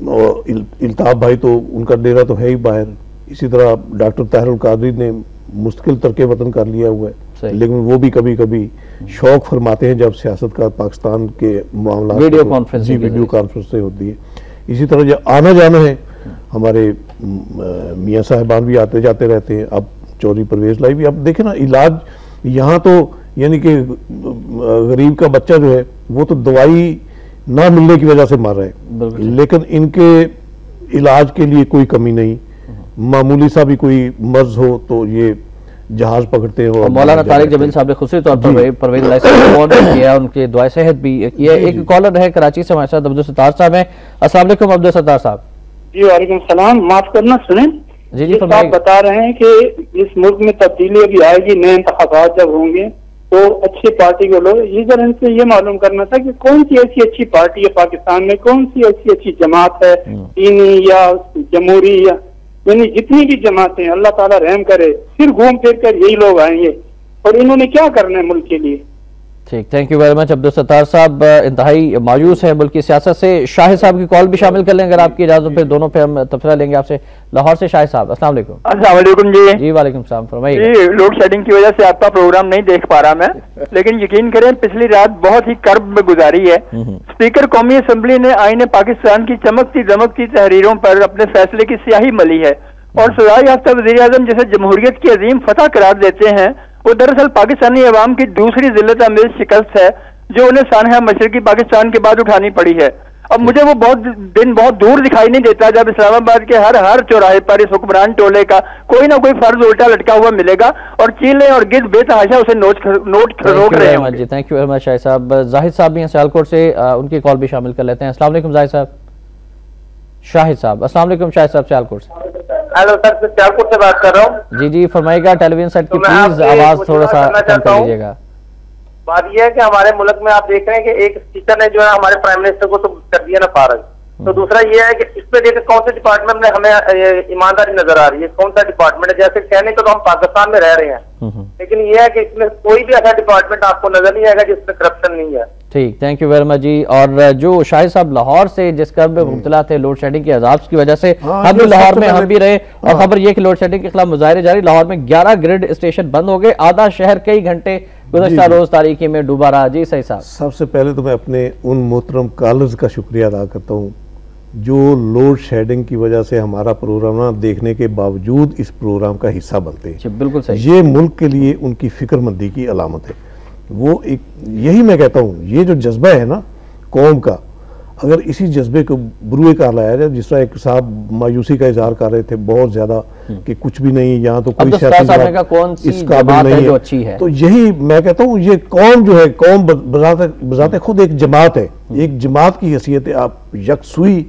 Speaker 2: और इल्ताफ भाई तो उनका डेरा तो है ही बाहर। इसी तरह डॉक्टर ताहिरुल कादरी ने मुस्तकिल तरके वतन कर लिया हुआ है। लेकिन वो भी कभी कभी शौक फरमाते हैं जब सियासत का पाकिस्तान के मामला
Speaker 1: वीडियो कॉन्फ्रेंस
Speaker 2: से होती है। इसी तरह जो आना जाना है, हमारे मियाँ साहिबान भी आते जाते रहते हैं। अब चौधरी परवेज लाई भी, अब देखें ना, इलाज यहाँ तो यानी कि गरीब का बच्चा जो है वो तो दवाई ना मिलने की वजह से मर रहा है, लेकिन इनके इलाज के लिए कोई कमी नहीं। मामूली सा भी कोई मर्ज हो तो ये जहाज पकड़ते हो।
Speaker 1: मौलाना तारिक जमील साहब ने खुशी तौर पर परवेज लाई साहब को फोन किया, उनके दुआ सेहत भी किया। एक कॉलर है कराची से हमारे साथ अब्दुल सत्तार साहब हैं। अस्सलाम वालेकुम अब्दुल सत्तार साहब।
Speaker 6: जी वालेकुम सलाम। माफ करना, सुने
Speaker 1: जी
Speaker 6: आप बता रहे हैं कि इस मुल्क में तब्दीली अभी आएगी, नए इंतखाबात जब होंगे तो अच्छी पार्टी को लो। ये जरा इनसे ये मालूम करना था कि कौन सी ऐसी अच्छी पार्टी है पाकिस्तान में, कौन सी ऐसी अच्छी जमात है, दीनी या जमहूरी या यानी जितनी भी जमातें, अल्लाह ताला रहम करे, फिर घूम फिर कर यही लोग आएंगे और इन्होंने क्या करना है मुल्क के लिए।
Speaker 1: ठीक, thank you very much Abdul Sattar साहब। इंतहाई मायूस है मुल्क की सियासत से। शाहिद साहब की कॉल भी शामिल कर लें अगर आपकी इजाजत, फिर दोनों पे हम तबसरा लेंगे आपसे। लाहौर से शाहिद साहब, अस्सलाम वालेकुम।
Speaker 7: अस्सलाम वालेकुम जी।
Speaker 1: जी वालेकुम सलाम, फरमाइए।
Speaker 7: जी, लोड शेडिंग की वजह से आपका प्रोग्राम नहीं देख पा रहा मैं, लेकिन यकीन करें पिछली रात बहुत ही कर्ब में गुजारी है। स्पीकर कौमी असम्बली ने आईने पाकिस्तान की चमकती दमकती तहरीरों पर अपने फैसले की स्याही मली है और सजा याफ्ता वज़ीर आज़म जिसे जमहूरियत की अजीम फतह करार देते हैं, वो दरअसल पाकिस्तानी अवाम की दूसरी जिल्लत आमेज शिकस्त है जो उन्हें सानहा मशरकी पाकिस्तान के बाद उठानी पड़ी है। अब मुझे वो बहुत दूर दिखाई नहीं देता जब इस्लामाबाद के हर चौराहे पर इस हुक्मरान टोले का कोई ना कोई फर्ज उल्टा लटका हुआ मिलेगा और चीले और गिद्ध बेतहाशा उसे नोट रोक रहे हैं।
Speaker 1: Thank you very much Shahid साहब। जाहिद साहब भी हैं सियालकोट से, उनकी कॉल भी शामिल कर लेते हैं। अस्सलाम वालेकुम जाहिद साहब। शाहिद साहब, अस्सलाम वालेकुम शाहिद साहब सियालकोट से।
Speaker 8: हेलो सर, मैं सियालकोट से बात कर रहा हूँ।
Speaker 1: जी जी फरमाइएगा। टेलीविजन सेट की प्लीज आवाज थोड़ा सा कम कर लीजिएगा।
Speaker 8: बात यह है कि हमारे मुल्क में आप देख रहे हैं कि एक स्पीकर ने जो है हमारे प्राइम मिनिस्टर को तो कर दिया ना फारग। तो दूसरा ये है कि इस पे देखिए कौन से डिपार्टमेंट में हमें ईमानदारी नजर आ रही है, कौन सा डिपार्टमेंट है। जैसे कहने को तो हम पाकिस्तान में रह रहे हैं, लेकिन ये है कि इसमें कोई भी ऐसा डिपार्टमेंट आपको नजर नहीं आएगा जिसमें करप्शन नहीं है।
Speaker 1: ठीक, थैंक यू वेरी मच जी। और जो शाहिद साहब लाहौर से जिस कर्ब में मुब्तला थे लोड शेडिंग के अजाब की वजह से, हम भी लाहौर में हम भी रहे और खबर ये कि लोड शेडिंग के खिलाफ मुजाहरे जारी। लाहौर में 11 ग्रिड स्टेशन बंद हो गए, आधा शहर कई घंटे गुज़श्ता रोज तारीखी में डूबा रहा। जी सही साहब।
Speaker 2: सबसे पहले तो मैं अपने उन मोहतरम कॉलर्स का शुक्रिया अदा करता हूँ जो लोड शेडिंग की वजह से हमारा प्रोग्राम ना देखने के बावजूद इस प्रोग्राम का हिस्सा बनते हैं।
Speaker 1: बिल्कुल सही।
Speaker 2: ये मुल्क के लिए उनकी फिक्रमंदी की अलामत है। वो एक यही मैं कहता हूँ, ये जो जज्बा है ना कौम का, अगर इसी जज्बे को बुरुए का लाया जाए, जिस तरह एक साहब मायूसी का इजहार कर रहे थे बहुत ज्यादा कि कुछ भी नहीं, यहाँ तो कोई
Speaker 1: इस काबिल नहीं है,
Speaker 2: तो यही मैं कहता हूँ ये कौम जो है, कौम बजाते खुद एक जमात है, एक जमात की हैसियत है। आप यकसुई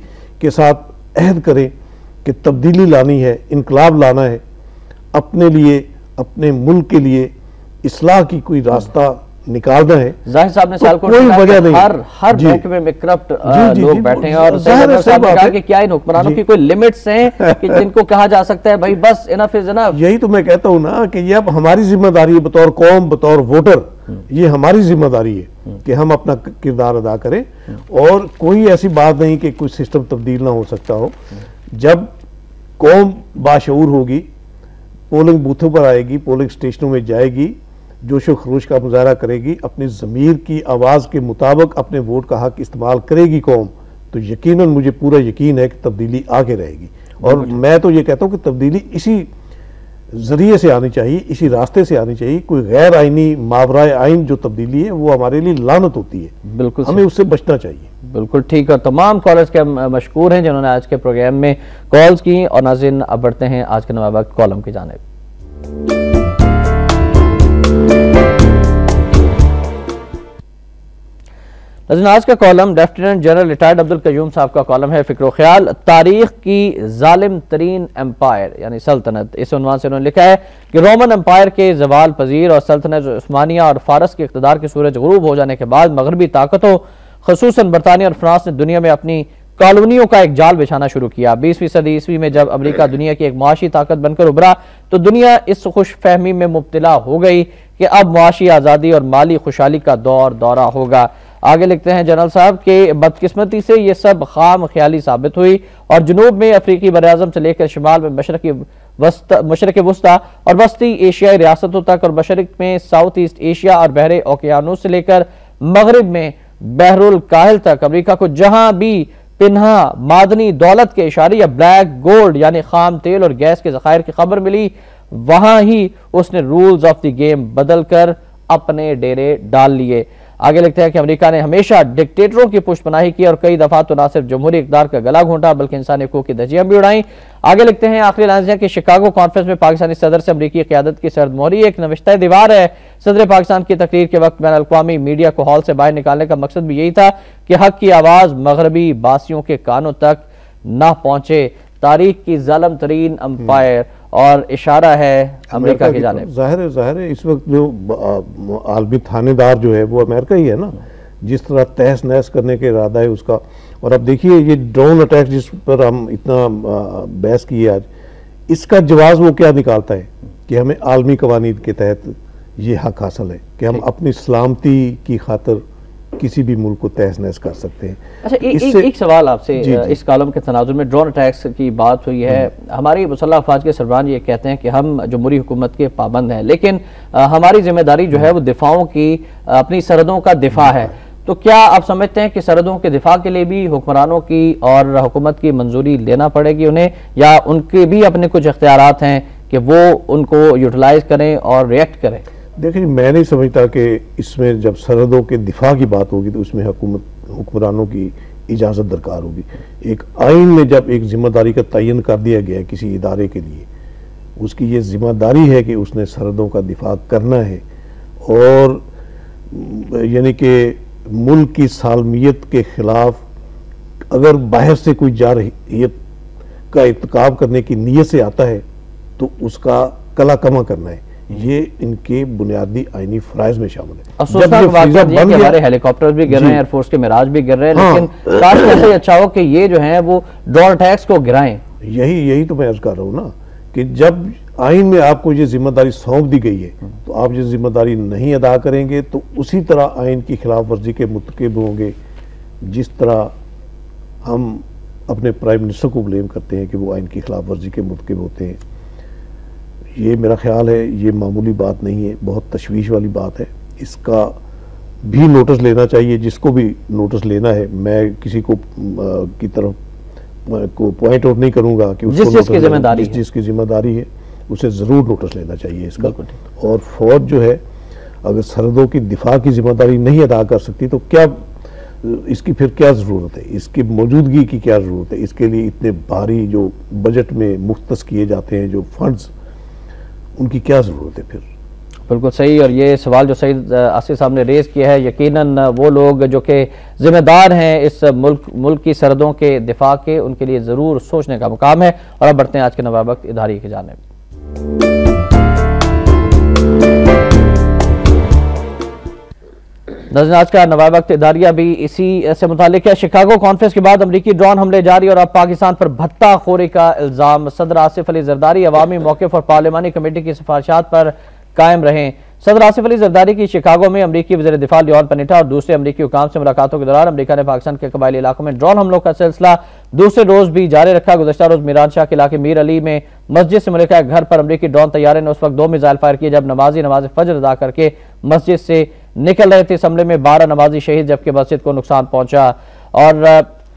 Speaker 2: के साथ अहद करें कि तब्दीली लानी है, इनकलाब लाना है, अपने लिए अपने मुल्क के लिए इस्लाह की कोई रास्ता निकालना है।
Speaker 1: जाहिर साहब ने
Speaker 2: कोई वजह नहीं,
Speaker 1: हर महकमे में करप्ट लोग बैठे हैं और साहब ने कहा कि क्या इन हुक्मरानों की कोई लिमिट्स हैं कि जिनको कहा जा सकता है भाई बस इनफ इज इनफ।
Speaker 2: यही तो मैं कहता हूं ना कि ये अब हमारी जिम्मेदारी है बतौर कौम, बतौर वोटर, ये हमारी जिम्मेदारी है कि हम अपना किरदार अदा करें और कोई ऐसी बात नहीं कि कोई सिस्टम तब्दील ना हो सकता हो। जब कौम बाशऊर होगी, पोलिंग बूथों पर आएगी, पोलिंग स्टेशनों में जाएगी, जोशो खरोश का मुजाहरा करेगी, अपनी ज़मीर की आवाज़ के मुताबिक अपने वोट का हक इस्तेमाल करेगी कौम, तो यकीनन मुझे पूरा यकीन है कि तब्दीली आगे रहेगी। और मैं तो ये कहता हूँ कि तब्दीली इसी ज़रिए से आनी चाहिए, इसी रास्ते से आनी चाहिए। कोई गैर आइनी मावराए आइन जो तब्दीली है वो हमारे लिए लानत होती है।
Speaker 1: बिल्कुल
Speaker 2: हमें उससे बचना चाहिए।
Speaker 1: बिल्कुल ठीक। और तमाम कॉलर्स के मशकूर हैं जिन्होंने आज के प्रोग्राम में कॉल्स की। और नाज़रीन अब बढ़ते हैं आज के नवा वक्त कॉलम की जानिब। आज का column lieutenant general retired Abdul Qayyum साहब का कॉलम है, फिक्र ख्याल तारीख की जालिम तरीन एम्पायर यानी सल्तनत। इस उन्वान से उन्होंने लिखा है कि रोमन एम्पायर के जवाल पजीर और सल्तनत उस्मानिया और फारस के इक़्तिदार के सूरज गुरूब हो जाने के बाद मगरबी ताकतों खुसूसन बरतानिया और फ्रांस ने दुनिया में अपनी कॉलोनियों का एक जाल बिछाना शुरू किया। 20वीं सदी ईस्वी में जब अमेरिका दुनिया की एक मुआशी ताकत बनकर उभरा तो दुनिया इस खुश फहमी में मुब्तला हो गई कि अब मुआशी आज़ादी और माली खुशहाली का दौरा होगा। आगे लिखते हैं जनरल साहब के बदकिस्मती से ये सब खाम ख्याली साबित हुई और जुनूब में अफ्रीकी बराज़म से लेकर शिमाल में मशरकी मशरक़ वस्ता और वस्ती एशियाई रियासतों तक और मशरक़ में साउथ ईस्ट एशिया और बहरे ओकियानूस से लेकर मगरिब में बहरुल काहिल तक अमेरिका को जहां भी पिन्हा मादनी दौलत के इशारे या ब्लैक गोल्ड यानी खाम तेल और गैस के ज़खायर की खबर मिली, वहां ही उसने रूल्स ऑफ द गेम बदल कर अपने डेरे डाल लिए। आगे लिखते हैं कि अमेरिका ने हमेशा डिक्टेटरों की पुष्पनाही की और कई दफा तो ना सिर्फ जमहूरी इक़्तिदार का गला घोंटा बल्कि इंसानी हकूक़ की धज्जियां भी उड़ाई। आगे लिखते हैं आखिरी लाइन है कि शिकागो कॉन्फ्रेंस में पाकिस्तानी सदर से अमेरिकी क़यादत की सर्द मोहरी एक नविश्ता दीवार है। सदर पाकिस्तान की तकरीर के वक्त बैन अल-अक़वामी मीडिया को हॉल से बाहर निकालने का मकसद भी यही था कि हक की आवाज़ मगरबी बासियों के कानों तक ना पहुंचे। तारीख की जालिम तरीन अंपायर और इशारा है अमेरिका की जानिब।
Speaker 2: जाहिर है इस वक्त जो आलमी थानेदार जो है वो अमेरिका ही है ना, जिस तरह तहस नहस करने का इरादा है उसका। और अब देखिए ये ड्रोन अटैक जिस पर हम इतना बहस किए आज, इसका जवाब वो क्या निकालता है कि हमें आलमी कवानीन के तहत ये हक हासिल है कि हम अपनी सलामती की खातिर किसी भी मुल्क को तहस नहस कर सकते हैं।
Speaker 1: अच्छा, एक सवाल आपसे, इस कॉलम के तनाजुर में ड्रोन अटैक्स की बात हुई है। हमारी मुसल्लह अफवाज के सरबराह ये कहते हैं कि हम जमहूरी हुकूमत के पाबंद हैं, लेकिन हमारी जिम्मेदारी जो है वो दिफाओं की, अपनी सरहदों का दिफा है। तो क्या आप समझते हैं कि सरहदों के दिफा के लिए भी हुक्मरानों की और हुकूमत की मंजूरी लेना पड़ेगी उन्हें, या उनके भी अपने कुछ इख्तियारात हैं कि वो उनको यूटिलाइज करें और रिएक्ट करें?
Speaker 2: देखिए, मैं नहीं समझता कि इसमें जब सरहदों के दिफा की बात होगी तो उसमें हुक्मरानों की इजाज़त दरकार होगी। एक आइन में जब एक जिम्मेदारी का तयन कर दिया गया है किसी इदारे के लिए, उसकी ये जिम्मेदारी है कि उसने सरहदों का दिफा करना है, और यानी कि मुल्क की सालमियत के खिलाफ अगर बाहर से कोई जारहियत का इर्तिकाब करने की नीयत से आता है तो उसका कला कमा करना है। ये इनके बुनियादी आईनी फराइज में शामिल है।
Speaker 1: अफसोसनाक बात है कि हमारे हेलीकॉप्टर भी गिर रहे हैं, एयरफोर्स के मिराज भी गिर रहे हैं, लेकिन काश कैसे अच्छा हो कि ये जो है वो ड्रोन अटैक्स को गिराएं।
Speaker 2: यही तो मैं अर्ज कर रहा हूँ ना कि जब आइन में आपको ये जिम्मेदारी सौंप दी गई है तो आप ये जिम्मेदारी नहीं अदा करेंगे तो उसी तरह आइन की खिलाफ वर्जी के मुतकिब होंगे, जिस तरह हम अपने प्राइम मिनिस्टर को ब्लेम करते हैं कि वो आइन की खिलाफ वर्जी के मुतकिब होते हैं। ये मेरा ख्याल है ये मामूली बात नहीं है, बहुत तशवीश वाली बात है। इसका भी नोटिस लेना चाहिए, जिसको भी नोटिस लेना है। मैं किसी को की तरफ को पॉइंट आउट नहीं करूंगा कि
Speaker 1: जिसकी
Speaker 2: जिम्मेदारी है उसे ज़रूर नोटिस लेना चाहिए इसका। और फौज जो है अगर सरहदों की दिफा की जिम्मेदारी नहीं अदा कर सकती तो क्या इसकी फिर क्या ज़रूरत है, इसकी मौजूदगी की क्या ज़रूरत है? इसके लिए इतने भारी जो बजट में मुख्तस किए जाते हैं जो फंड्स, उनकी क्या ज़रूरत है फिर?
Speaker 1: बिल्कुल सही। और ये सवाल जो सईद आसिफ साहब ने रेज़ किया है, यकीनन वो लोग जो कि जिम्मेदार हैं इस मुल्क की सरहदों के दिफा के, उनके लिए ज़रूर सोचने का मुकाम है। और अब बढ़ते हैं आज के नवाब वक्त इदारे की जानिब। नाज़रीन, आज का नवाब वक्त इदारिया भी इसी से मुतालिक है। शिकागो कॉन्फ्रेंस के बाद अमरीकी ड्रोन हमले जारी और अब पाकिस्तान पर भत्ताखोरी का इल्जाम। सदर आसिफ अली जरदारी अवामी मौक़िफ़ और पार्लिमानी कमेटी की सिफारिशात पर कायम रहें। सदर आसिफ अली जरदारी की शिकागो में अमरीकी वज़ीर दिफा लियोन पनेटा और दूसरे अमरीकी हुकाम से मुलाकातों के दौरान अमरीका ने पाकिस्तान के कबायली इलाकों में ड्रोन हमलों का सिलसिला दूसरे रोज भी जारी रखा। गुज़श्ता रोज मीरान शाह के इलाके मीर अली में मस्जिद से मुल्का घर पर अमरीकी ड्रोन तैयारे ने उस वक्त 2 मिसाइल फायर किए जब नमाजी नमाज फजर अदा करके मस्जिद से निकल रहे थे। इस हमले में 12 नमाजी शहीद जबकि मस्जिद को नुकसान पहुंचा। और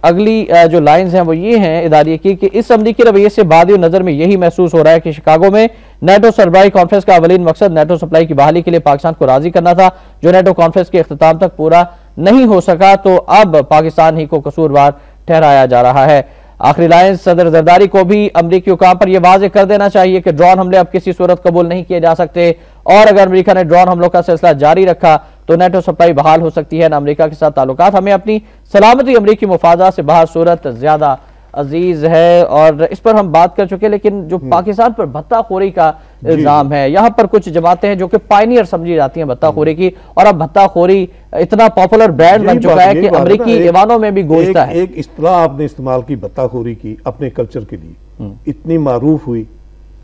Speaker 1: अगली जो लाइन्स हैं वो ये हैं इदारे की कि इस अमरीकी रवैये से बादी नज़र में यही महसूस हो रहा है कि शिकागो में नेटो सरबराही कॉन्फ्रेंस का अवलीन मकसद नेटो सप्लाई की बहाली के लिए पाकिस्तान को राजी करना था, जो नेटो कॉन्फ्रेंस के इख्तिताम तक पूरा नहीं हो सका, तो अब पाकिस्तान ही को कसूरवार ठहराया जा रहा है। आखिरी लाइन, सदर जरदारी को भी अमरीकी हुकाम पर यह वाज़ेह कर देना चाहिए कि ड्रोन हमले अब किसी सूरत कबूल नहीं किए जा सकते और अगर अमरीका ने ड्रोन हमलों का सिलसिला जारी रखा तो नेटो सप्लाई बहाल हो सकती है। न अमरीका के साथ ताल्लुकात, हमें अपनी सलामती अमरीकी मुफादा से बाहर सूरत ज्यादा अजीज है और इस पर हम बात कर चुके। लेकिन जो पाकिस्तान पर भत्ताखोरी का इल्जाम है, यहाँ पर कुछ जमातें हैं जो कि पायनियर समझी जाती हैं भत्ताखोरी की, और अब भत्ताखोरी इतना पॉपुलर ब्रांड बन चुका है कि अमरीकी ईवानों में भी गूंजता है।
Speaker 2: एक इस्तिलाह आपने इस्तेमाल की भत्ताखोरी की अपने कल्चर के लिए, इतनी मारूफ हुई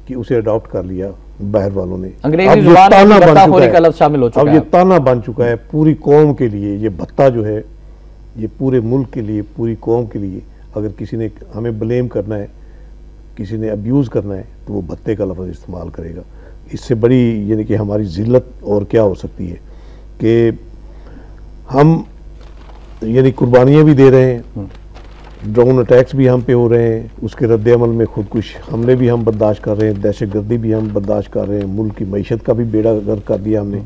Speaker 2: कि उसे अडॉप्ट कर लिया बाहर वालों ने।
Speaker 1: अंग्रेजी जुबान में भत्ताखोरी का लफ्ज़ शामिल हो चुका है।
Speaker 2: अब ये ताना बन चुका है पूरी कौम के लिए। ये भत्ता जो है ये पूरे मुल्क के लिए, पूरी कौम के लिए, अगर किसी ने हमें ब्लेम करना है किसी ने अब्यूज़ करना है तो वो भत्ते का लफ्ज़ इस्तेमाल करेगा। इससे बड़ी यानी कि हमारी ज़िल्लत और क्या हो सकती है कि हम यानी कुर्बानियाँ भी दे रहे हैं, ड्रोन अटैक्स भी हम पे हो रहे हैं, उसके रद्द-ए-अमल में खुदकुश हमले भी हम बर्दाश्त कर रहे हैं, दहशतगर्दी भी हम बर्दाश्त कर रहे हैं, मुल्क की मईशत का भी बेड़ा गर्क कर दिया हमने।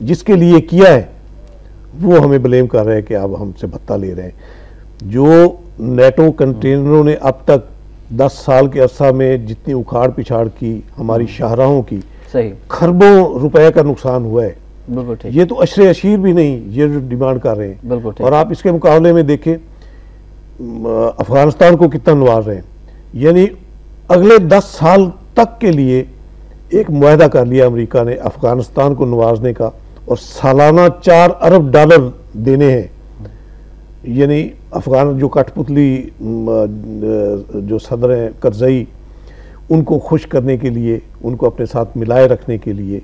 Speaker 2: जिसके लिए किया है वो हमें ब्लेम कर रहे हैं कि अब हमसे भत्ता ले रहे हैं। जो नेटो कंटेनरों ने अब तक 10 साल के अरसा में जितनी उखाड़ पिछाड़ की हमारी शाहराहों की, सही खरबों रुपए का नुकसान हुआ है। ये तो अशरे अशीर भी नहीं ये जो डिमांड कर रहे हैं। और आप इसके मुकाबले में देखें अफगानिस्तान को कितना नवाज रहे हैं। यानी अगले 10 साल तक के लिए एक मुआहदा कर लिया अमेरिका ने अफगानिस्तान को नवाजने का, और सालाना $4 अरब देने हैं। यानी अफगान जो कठपुतली जो सदर हैं करजई, उनको खुश करने के लिए, उनको अपने साथ मिलाए रखने के लिए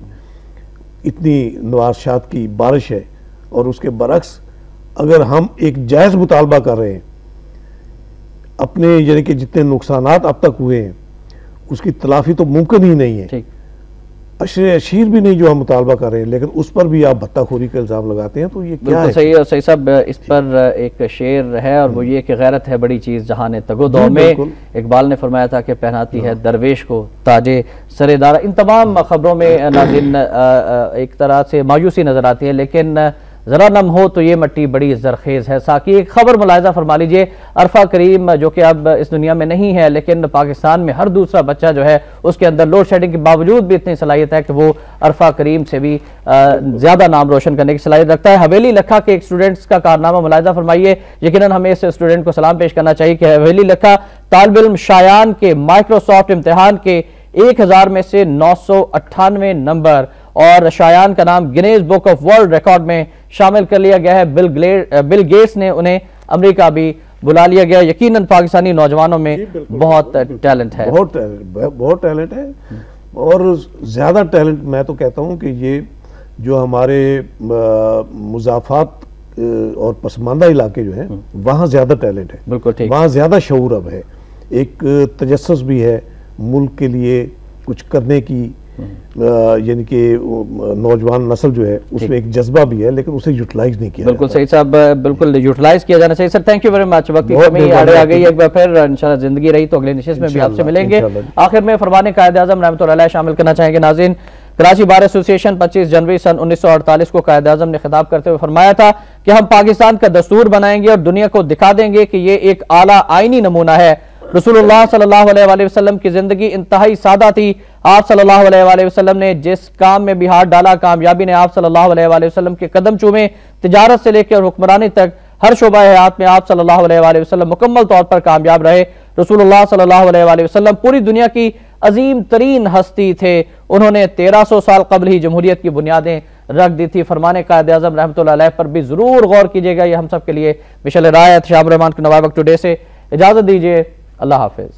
Speaker 2: इतनी नवाशात की बारिश है। और उसके बरक्स अगर हम एक जायज़ मुतालबा कर रहे हैं अपने यानी कि जितने नुकसानात अब तक हुए हैं उसकी तलाफी तो मुमकिन ही नहीं है। अशरे अशीर भी नहीं जो हम मुतालबा कर रहे हैं, लेकिन उस पर भी आप भत्ताखोरी का इल्ज़ाम लगाते हैं, तो ये क्या है?
Speaker 1: सही है। और सही साहब, इस पर एक शेर है और वो ये कि गैरत है बड़ी चीज़ जहां तगो दो में, इकबाल ने फरमाया था कि पहनाती है दरवेश को ताजे सरेदारा। इन तमाम खबरों में नाज़रीन एक तरह से मायूसी नजर आती है, लेकिन जरा नम हो तो ये मट्टी बड़ी जरखेज है। साकी एक खबर मुलाहिजा फरमा लीजिए, अरफा करीम जो कि अब इस दुनिया में नहीं है, लेकिन पाकिस्तान में हर दूसरा बच्चा जो है उसके अंदर लोड शेडिंग के बावजूद भी इतनी सलाहियत है कि वो अरफा करीम से भी ज्यादा नाम रोशन करने की सलाहियत रखता है। हवेली लखा के एक स्टूडेंट्स का कारनामा मुलाहिजा फरमाइए। यकीनन हमें इस स्टूडेंट को सलाम पेश करना चाहिए कि हवेली लखा तालिब इल्म शायान के माइक्रोसॉफ्ट इम्तिहान के 1000 में से 998 नंबर और शायान का नाम Guinness book of world record में शामिल कर लिया गया है। बिल गेट्स ने उन्हें अमेरिका भी बुला लिया गया। यकीनन पाकिस्तानी नौजवानों में बहुत टैलेंट है,
Speaker 2: बहुत टैलेंट है। और ज्यादा टैलेंट मैं तो कहता हूं कि ये जो हमारे मुजाफात और पसमानदा इलाके जो है वहां ज्यादा टैलेंट है। बिल्कुल ठीक, वहां ज्यादा शऊर अब है, एक तजस्सुस भी है मुल्क के लिए कुछ करने की, यानी कि नौजवान नस्ल जो है उसमें एक जज्बा भी है, लेकिन उसे यूटिलाइज नहीं किया।
Speaker 1: बिल्कुल सही साहब, बिल्कुल यूटिलाइज किया जाना चाहिए। Sir thank you very much. वक्त की कमी आड़े आ गई, एक बार फिर इंशाल्लाह जिंदगी रही तो अगले निशिस्त में भी आपसे मिलेंगे। आखिर में फरमाने कायद-ए-आज़म रहमतुल्लाह शामिल करना चाहेंगे नाज़रीन। कराची बार एसोसिएशन 25 जनवरी सन 1948 को कायद-ए-आज़म ने खिताब करते हुए फरमाया था कि हम पाकिस्तान का दस्तूर बनाएंगे और दुनिया को दिखा देंगे कि ये एक आला आईनी नमूना है। रसूलुल्लाह सल्लल्लाहु अलैहि वसल्लम की जिंदगी इंतहाई सादा थी। आप सल्लल्लाहु अलैहि वसल्लम ने जिस काम में भी हाथ डाला कामयाबी ने आप सल्लल्लाहु अलैहि वसल्लम के कदम चूमे। तिजारत से लेकर हुक्मरानी तक हर शोबा हयात में आप सल्लल्लाहु अलैहि वसल्लम मुकम्मल तौर पर कामयाब रहे। रसूलुल्लाह सल्लल्लाहु अलैहि वसल्लम पूरी दुनिया की अजीम तरीन हस्ती थे। उन्होंने 1300 साल कबल ही जमहूरियत की बुनियादें रख दी थी। फरमाने कायद-ए-आज़म रहमतुल्लाह अलैह पर भी जरूर गौर कीजिएगा, ये हम सब के लिए मिशल राय है। शाम रहमान को नवाब टुडे से इजाजत दीजिए, अल्लाह हाफिज।